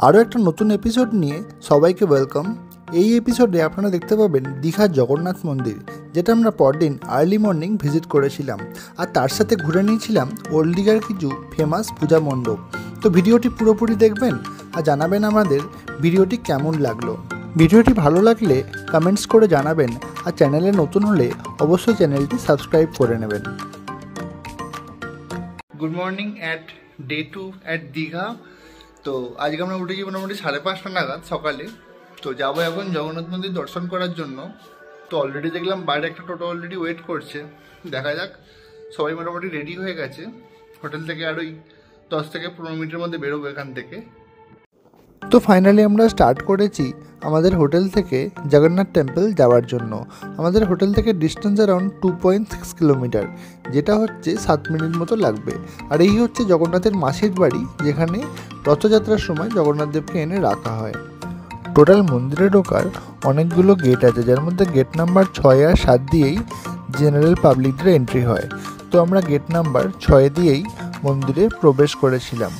আরও একটা নতুন এপিসোড নিয়ে সবাইকে ওয়েলকাম। এই এপিসোডে আপনারা দেখতে পাবেন দীঘার জগন্নাথ মন্দির, যেটা আমরা পরদিন আর্লি মর্নিং ভিজিট করেছিলাম, আর তার সাথে ঘুরে নিয়েছিলাম ওল্ড দীঘার কিছু ফেমাস পূজা মণ্ডপ। তো ভিডিওটি পুরোপুরি দেখবেন আর জানাবেন আমাদের ভিডিওটি কেমন লাগলো। ভিডিওটি ভালো লাগলে কমেন্টস করে জানাবেন, আর চ্যানেলে নতুন হলে অবশ্যই চ্যানেলটি সাবস্ক্রাইব করে নেবেন। Good morning at day 2 at Digha. তো আজকে আমরা উঠেছি মোটামুটি 5:30 নাগাদ সকালে। তো যাবো এখন জগন্নাথ মন্দির দর্শন করার জন্য। তো অলরেডি দেখলাম বাইরে একটা টোটো অলরেডি ওয়েট করছে, দেখা যাক। সবাই মোটামুটি রেডি হয়ে গেছে। হোটেল থেকে আর ওই 10 থেকে 15 মিনিটের মধ্যে বেরোবো এখান থেকে। তো ফাইনালি আমরা স্টার্ট করেছি আমাদের হোটেল থেকে জগন্নাথ টেম্পল যাওয়ার জন্য। আমাদের হোটেল থেকে ডিস্টেন্স অ্যারাউন্ড 2.6 কিলোমিটার, যেটা হচ্ছে 7 মিনিট মতো লাগবে। আর এই হচ্ছে জগন্নাথের মাসির বাড়ি, যেখানে রথযাত্রার সময় জগন্নাথ দেবকে এনে রাখা হয়। টোটাল মন্দিরে ঢোকার অনেকগুলো গেট আছে, যার মধ্যে গেট নাম্বার 6 আর 7 দিয়েই জেনারেল পাবলিকদের এন্ট্রি হয়। তো আমরা গেট নাম্বার 6 দিয়েই মন্দিরে প্রবেশ করেছিলাম।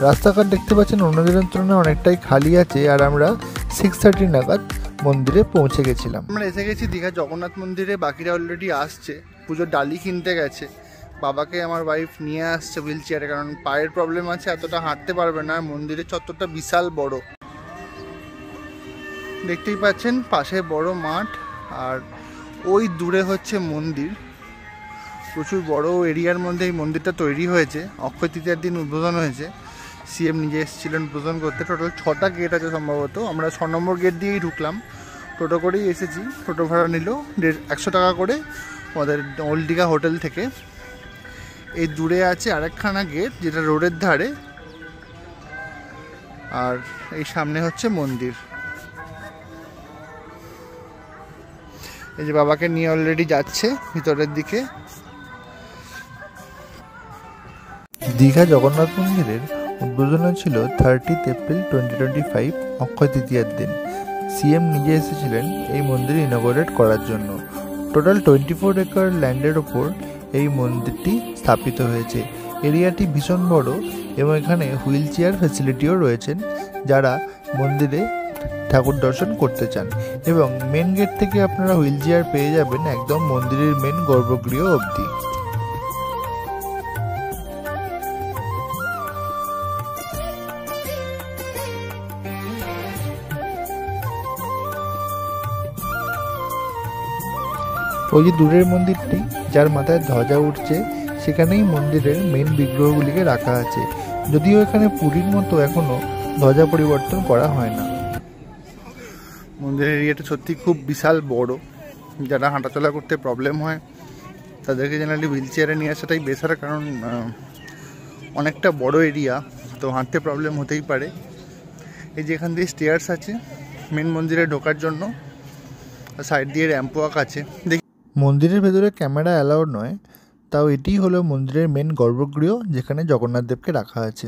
রাস্তাঘাট দেখতে পাচ্ছেন অন্য দিনের তুলনায় অনেকটাই খালি আছে, আর আমরা 6:30 নাগাদ মন্দিরে পৌঁছে গেছিলাম। আমরা এসে গেছি দীঘা জগন্নাথ মন্দিরে। বাকিরা অলরেডি আসছে, পুজোর ডালি কিনতে গেছে। বাবাকে আমার ওয়াইফ নিয়ে আসছে হুইল চেয়ারে, কারণ পায়ের প্রবলেম আছে, এতটা হাঁটতে পারবে না। মন্দিরের চত্বরটা বিশাল বড়, দেখতেই পাচ্ছেন। পাশে বড় মাঠ, আর ওই দূরে হচ্ছে মন্দির। প্রচুর বড় এরিয়ার মধ্যে এই মন্দিরটা তৈরি হয়েছে। অক্ষয় তৃতীয়ার দিন উদ্বোধন হয়েছে, সিএম নিজে এসেছিলেন উদ্বোধন করতে। টোটাল 6টা গেট আছে সম্ভবত। আমরা 6 নম্বর গেট দিয়েই ঢুকলাম, টোটো করেই এসেছি। টোটো ভাড়া নিল 150 টাকা করে আমাদের ওল্ড দীঘা হোটেল থেকে। এই দূরে আছে আরেকখানা গেট, যেটা রোডের ধারে, আর এই সামনে হচ্ছে মন্দির। এই যে বাবাকে নিয়ে অলরেডি যাচ্ছে ভিতরের দিকে। দীঘা জগন্নাথ মন্দিরের উদ্বোধন ছিল 30 এপ্রিল 2025 অক্ষয় তৃতীয়ার দিন। সিএম নিজে এসেছিলেন এই মন্দির ইনগরেট করার জন্য। টোটাল 24 একর ল্যান্ডের ওপর এই মন্দিরটি স্থাপিত হয়েছে। এরিয়াটি ভীষণ বড়, এবং এখানে হুইল চেয়ার ফ্যাসিলিটিও রয়েছেন যারা মন্দিরে ঠাকুর দর্শন করতে চান। এবং মেন গেট থেকে আপনারা হুইল চেয়ার পেয়ে যাবেন একদম মন্দিরের মেন গর্ভগৃহ অবধি। ওই যে দূরের মন্দিরটি, যার মাথায় ধ্বজা উঠছে, সেখানেই মন্দিরের মেন বিগ্রহগুলিকে রাখা আছে। যদিও এখানে পুরীর মতো এখনো ধ্বজা পরিবর্তন করা হয় না। মন্দিরের এরিয়াটা সত্যি খুব বিশাল বড়। যারা হাঁটাচলা করতে প্রবলেম হয় তাদেরকে জেনারেলি হুইল চেয়ারে নিয়ে আসাটাই বেটার, কারণ অনেকটা বড় এরিয়া, তো হাঁটতে প্রবলেম হতেই পারে। এই যে এখান দিয়ে স্টেয়ার্স আছে মেন মন্দিরে ঢোকার জন্য, সাইড দিয়ে র্যাম্প ওয়াক আছে। মন্দিরের ভেতরে ক্যামেরা অ্যালাউড নয়, তাও এটিই হলো মন্দিরের মেন গর্ভগৃহ, যেখানে জগন্নাথ দেবকে রাখা আছে।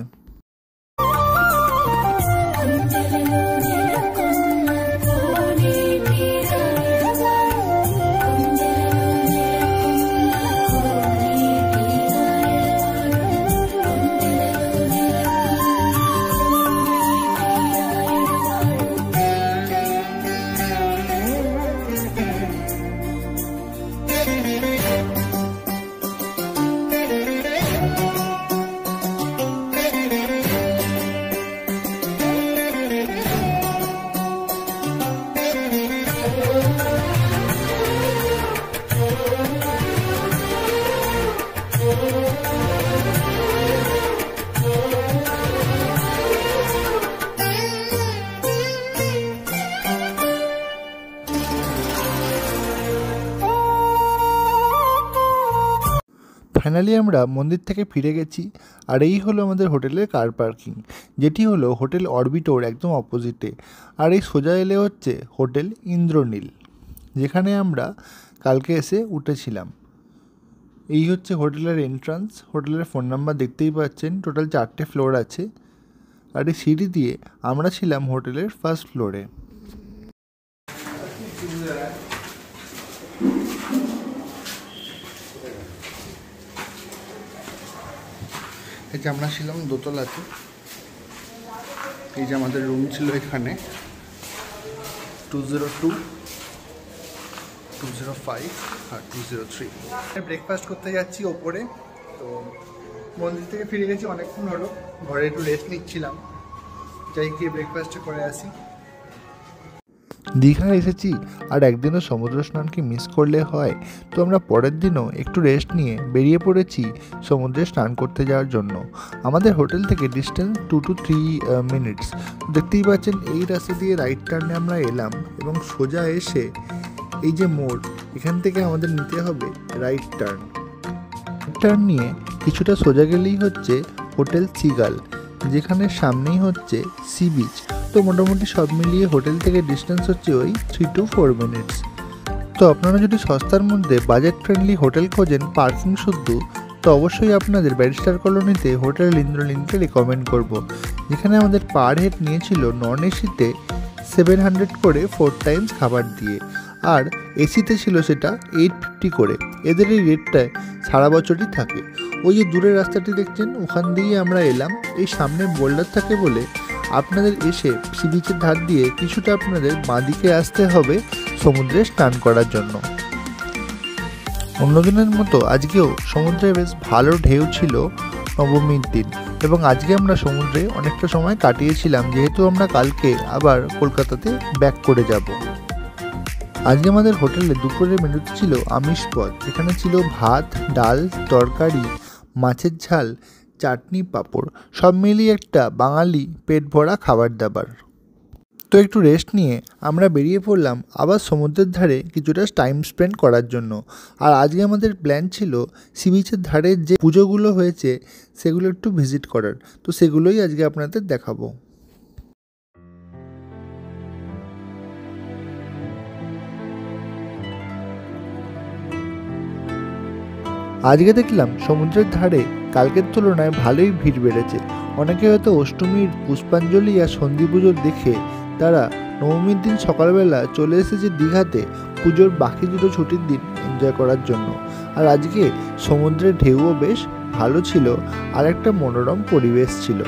ফাইনালি আমরা মন্দির থেকে ফিরে গেছি, আর এই হলো আমাদের হোটেলের কার পার্কিং, যেটি হলো হোটেল অরবিটোর একদম অপোজিটে। আর এই সোজা এলে হচ্ছে হোটেল ইন্দ্রনীল, যেখানে আমরা কালকে এসে উঠেছিলাম। এই হচ্ছে হোটেলের এন্ট্রান্স। হোটেলের ফোন নাম্বার দেখতেই পাচ্ছেন। টোটাল 4টে ফ্লোর আছে, আর এই সিঁড়ি দিয়ে আমরা ছিলাম হোটেলের ফার্স্ট ফ্লোরে। এই যে আমরা ছিলাম দোতলাতে। এই যে আমাদের রুম ছিল এখানে 202, 205 আর 203। ব্রেকফাস্ট করতে যাচ্ছি ওপরে। তো মন্দির থেকে ফিরে গেছি অনেকক্ষণ হলো, ঘরে একটু রেস্ট নিচ্ছিলাম, যাই গিয়ে ব্রেকফাস্টে করে আসি। দীঘা এসেছি আর একদিনও সমুদ্র স্নান কি মিস করলে হয়? তো আমরা পরের দিনও একটু রেস্ট নিয়ে বেরিয়ে পড়েছি সমুদ্রে স্নান করতে যাওয়ার জন্য। আমাদের হোটেল থেকে ডিস্টেন্স 2 to 3 মিনিটস। দেখতেই পাচ্ছেন এই রাস্তা দিয়ে রাইট টার্নে আমরা এলাম এবং সোজা এসে এই যে মোড়, এখান থেকে আমাদের নিতে হবে রাইট টার্ন নিয়ে কিছুটা সোজা গেলেই হচ্ছে হোটেল সিগাল, যেখানে সামনেই হচ্ছে সি বিচ। তো মোটামুটি সব মিলিয়ে হোটেল থেকে ডিস্টেন্স হচ্ছে ওই 3 to 4 মিনিটস। তো আপনারা যদি সস্তার মধ্যে বাজেট ফ্রেন্ডলি হোটেল খোঁজেন পার্কিং শুদ্ধ, তো অবশ্যই আপনাদের ব্যারিস্টার কলোনিতে হোটেল ইন্দ্রলিনকে রেকমেন্ড করব, যেখানে আমাদের পার হেড নিয়েছিল নন এসিতে 700 করে 4 টাইমস খাবার দিয়ে, আর এসিতে ছিল সেটা 850 করে। এদের এই রেটটা সারা বছরই থাকে। ওই যে দূরের রাস্তাটি দেখছেন, ওখান দিয়ে আমরা এলাম। এই সামনে বোল্ডার থাকে বলে আপনাদের এসে সি বিচের ধার দিয়ে কিছুটা আপনাদের বাঁদিকে আসতে হবে সমুদ্রে স্নান করার জন্য। অন্যদিনের মতো আজকেও সমুদ্রে বেশ ভালো ঢেউ ছিল নবমীর দিন, এবং আজকে আমরা সমুদ্রে অনেকটা সময় কাটিয়েছিলাম, যেহেতু আমরা কালকে আবার কলকাতাতে ব্যাক করে যাব। আজকে আমাদের হোটেলে দুপুরের মেনুতে ছিল আমিষ পদ, এখানে ছিল ভাত, ডাল, তরকারি, মাছের ঝাল, চাটনি, পাঁপড়, সব মিলিয়ে একটা বাঙালি পেট ভরা খাবার দাবার। তো একটু রেস্ট নিয়ে আমরা বেরিয়ে পড়লাম আবার সমুদ্রের ধারে কিছুটা টাইম স্পেন্ড করার জন্য। আর আজকে আমাদের প্ল্যান ছিল সি বিচের ধারে যে পুজোগুলো হয়েছে সেগুলো একটু ভিজিট করার, তো সেগুলোই আজকে আপনাদের দেখাবো। আজকে দেখলাম সমুদ্রের ধারে কালকের তুলনায় ভালোই ভিড় বেড়েছে। অনেকে হয়তো অষ্টমীর পুষ্পাঞ্জলি আর সন্ধি পুজোর দেখে তারা নবমীর দিন সকালবেলা চলে এসেছে দীঘাতে পুজোর বাকি দুটো ছুটির দিন এনজয় করার জন্য। আর আজকে সমুদ্রের ঢেউও বেশ ভালো ছিল আর একটা মনোরম পরিবেশ ছিল।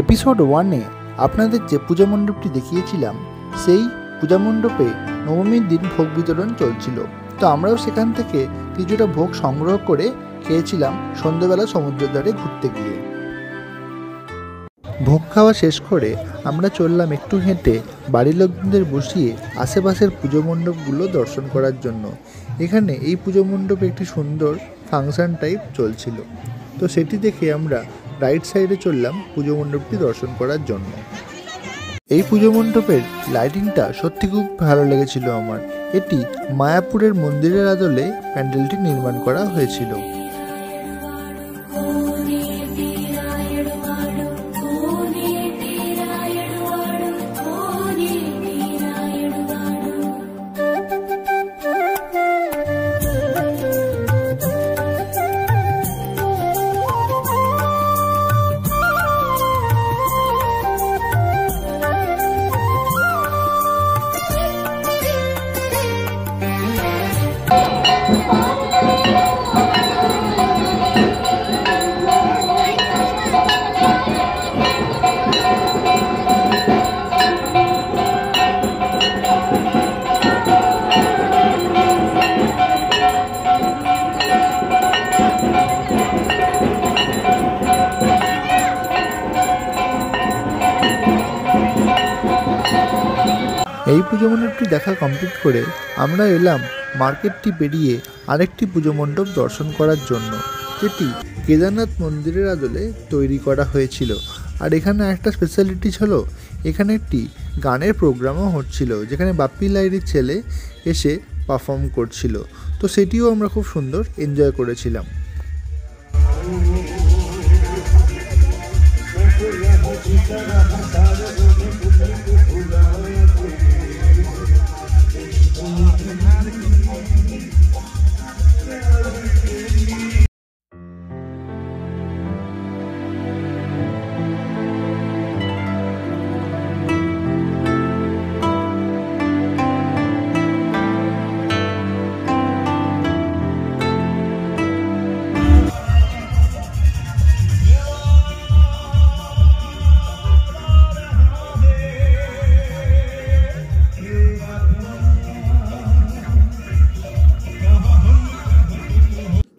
এপিসোড 1-এ আপনাদের যে পূজা মণ্ডপটি দেখিয়েছিলাম, সেই পূজা মণ্ডপে নবমীর দিন ভোগ বিতরণ চলছিল। তো আমরাও সেখান থেকে কিছুটা ভোগ সংগ্রহ করে খেয়েছিলাম সন্ধ্যেবেলা সমুদ্রের ধারে ঘুরতে গিয়ে। ভোগ খাওয়া শেষ করে আমরা চললাম একটু হেঁটে বাড়ির লোকদের বসিয়ে আশেপাশের পুজো মণ্ডপগুলো দর্শন করার জন্য। এখানে এই পুজো মণ্ডপে একটি সুন্দর ফাংশন টাইপ চলছিল, তো সেটি দেখে আমরা রাইট সাইডে চললাম পুজো মণ্ডপটি দর্শন করার জন্য। এই পুজো মণ্ডপের লাইটিংটা সত্যি খুব ভালো লেগেছিল আমার। এটি মায়াপুরের মন্দিরের আদলে প্যান্ডেলটি নির্মাণ করা হয়েছিল। এই পুজো মণ্ডপটি দেখা কমপ্লিট করে আমরা এলাম মার্কেটটি পেরিয়ে আরেকটি পুজো মণ্ডপ দর্শন করার জন্য, যেটি কেদারনাথ মন্দিরের আদলে তৈরি করা হয়েছিল। আর এখানে একটা স্পেশালিটি ছিল, এখানে একটি গানের প্রোগ্রামও হচ্ছিল, যেখানে বাপ্পি লাহিড়ীর ছেলে এসে পারফর্ম করছিল। তো সেটিও আমরা খুব সুন্দর এনজয় করেছিলাম।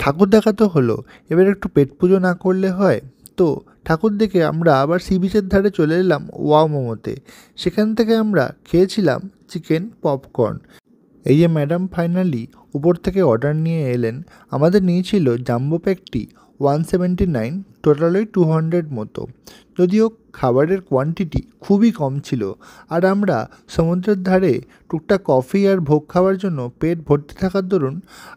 ঠাকুর দেখা তো হলো, এবার একটু পেট পুজো না করলে হয়। তো ঠাকুর দেখে আমরা আবার সি বিচের ধারে চলে এলাম ওয়াও মোমোতে। সেখান থেকে আমরা খেয়েছিলাম চিকেন পপকর্ন। এই যে ম্যাডাম ফাইনালি উপর থেকে অর্ডার নিয়ে এলেন। আমাদের নিয়েছিল জাম্বো প্যাকটি 179, টোটাল ওই 200 মতো। যদিও খাবারের কোয়ান্টিটি খুবই কম ছিল, আর আমরা সমুদ্রের ধারে টুকটাক কফি আর ভোগ খাওয়ার জন্য পেট ভর্তি থাকার দরুন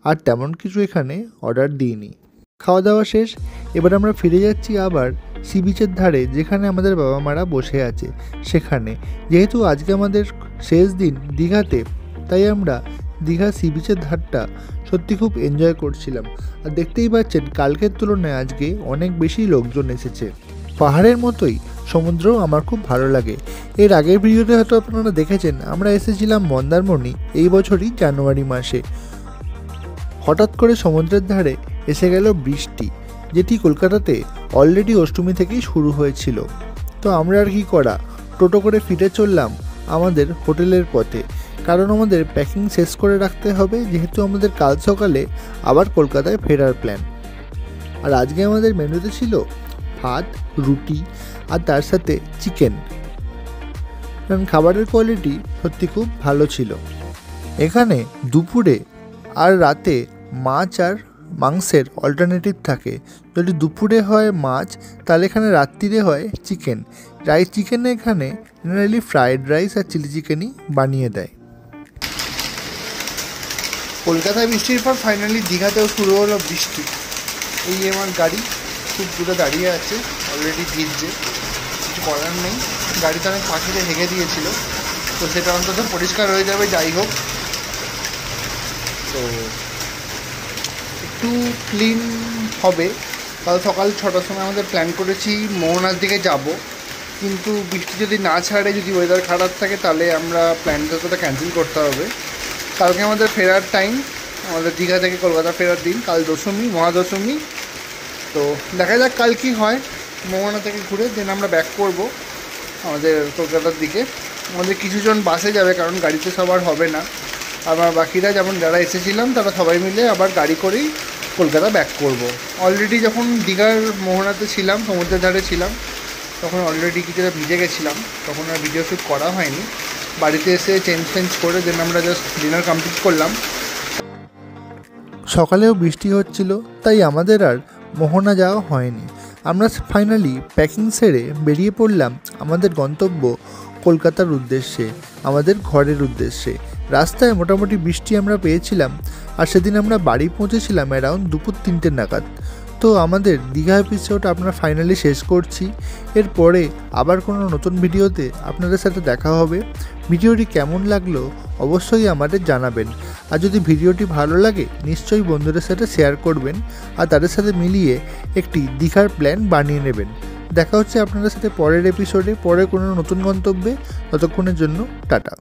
আর তেমন কিছু এখানে অর্ডার দিইনি। খাওয়া দাওয়া শেষ, এবার আমরা ফিরে যাচ্ছি আবার সি বিচের ধারে, যেখানে আমাদের বাবা মারা বসে আছে সেখানে। যেহেতু আজকে আমাদের শেষ দিন দীঘাতে, তাই আমরা দীঘা সি বিচের ধারটা সত্যি খুব এনজয় করছিলাম। আর দেখতেই পাচ্ছেন কালকের তুলনায় আজকে অনেক বেশি লোকজন এসেছে। পাহাড়ের মতোই সমুদ্র আমার খুব ভালো লাগে। এর আগের ভিডিওতে হয়তো আপনারা দেখেছেন, আমরা এসেছিলাম মন্দারমণি এই বছরই জানুয়ারি মাসে। হঠাৎ করে সমুদ্রের ধারে এসে গেল বৃষ্টি, যেটি কলকাতাতে অলরেডি অষ্টমী থেকেই শুরু হয়েছিল। তো আমরা আর কি করা, টোটো করে ফিরে চললাম আমাদের হোটেলের পথে, কারণ আমাদের প্যাকিং শেষ করে রাখতে হবে, যেহেতু আমাদের কাল সকালে আবার কলকাতায় ফেরার প্ল্যান। আর আজকে আমাদের মেনুতে ছিল ভাত, রুটি আর তার সাথে চিকেন। কারণ খাবারের কোয়ালিটি সত্যি খুব ভালো ছিল। এখানে দুপুরে আর রাতে মাছ আর মাংসের অল্টারনেটিভ থাকে। যদি দুপুরে হয় মাছ, তাহলে এখানে রাত্রিরে হয় চিকেন। রাইস চিকেনে এখানে জেনারেলি ফ্রায়েড রাইস আর চিলি চিকেনই বানিয়ে দেয়। কলকাতায় বৃষ্টির পর ফাইনালি দীঘাতেও শুরু হলো বৃষ্টি। এই আমার গাড়ি খুব দূরে দাঁড়িয়ে আছে, অলরেডি ভিজছে, কিছু করার নেই। গাড়িতে অনেক পাখিতে হেগে দিয়েছিল, তো সেটা অন্তত পরিষ্কার হয়ে যাবে যাই হোক। তো একটু ক্লিন হবে। কাল সকাল 6টার সময় আমাদের প্ল্যান করেছি মোহনার দিকে যাব, কিন্তু বৃষ্টি যদি না ছাড়ে, যদি ওয়েদার খারাপ থাকে, তাহলে আমরা প্ল্যানটা তো ক্যান্সেল করতে হবে। কালকে আমাদের ফেরার টাইম, আমাদের দীঘা থেকে কলকাতা ফেরার দিন, কাল দশমী, মহাদশমী। তো দেখা যাক কাল কী হয়। মোহনা থেকে ঘুরে দেন আমরা ব্যাক করব আমাদের কলকাতার দিকে। আমাদের কিছুজন বাসে যাবে, কারণ গাড়িতে সবার হবে না। আবার বাকিরা যেমন যারা এসেছিলাম তারা সবাই মিলে আবার গাড়ি করেই কলকাতা ব্যাক করব। অলরেডি যখন দীঘার মোহনাতে ছিলাম, সমুদ্রের ধারে ছিলাম, তখন অলরেডি কিছুটা ভিজে গেছিলাম, তখন আর ভিডিও শ্যুট করা হয়নি। বাড়িতে এসে চেঞ্জ করে দেন আমরা জাস্ট ডিনার কমপ্লিট করলাম। সকালেও বৃষ্টি হচ্ছিল, তাই আমাদের আর মোহনা যাওয়া হয়নি। আমরা ফাইনালি প্যাকিং সেরে বেরিয়ে পড়লাম আমাদের গন্তব্য কলকাতার উদ্দেশ্যে, আমাদের ঘরের উদ্দেশ্যে। রাস্তায় মোটামুটি বৃষ্টি আমরা পেয়েছিলাম, আর সেদিন আমরা বাড়ি পৌঁছেছিলাম অ্যারাউন্ড দুপুর 3টে নাগাদ। তো আমাদের দীঘা এপিসোড আমরা ফাইনালি শেষ করছি। এরপরে আবার কোনো নতুন ভিডিওতে আপনাদের সাথে দেখা হবে। ভিডিওটি কেমন লাগলো অবশ্যই আমাদের জানাবেন। আর যদি ভিডিওটি ভালো লাগে নিশ্চয়ই বন্ধুদের সাথে শেয়ার করবেন, আর তাদের সাথে মিলিয়ে একটি দীঘার প্ল্যান বানিয়ে নেবেন। দেখা হচ্ছে আপনাদের সাথে পরের এপিসোডে, পরে কোনো নতুন গন্তব্যে। ততক্ষণের জন্য টাটা।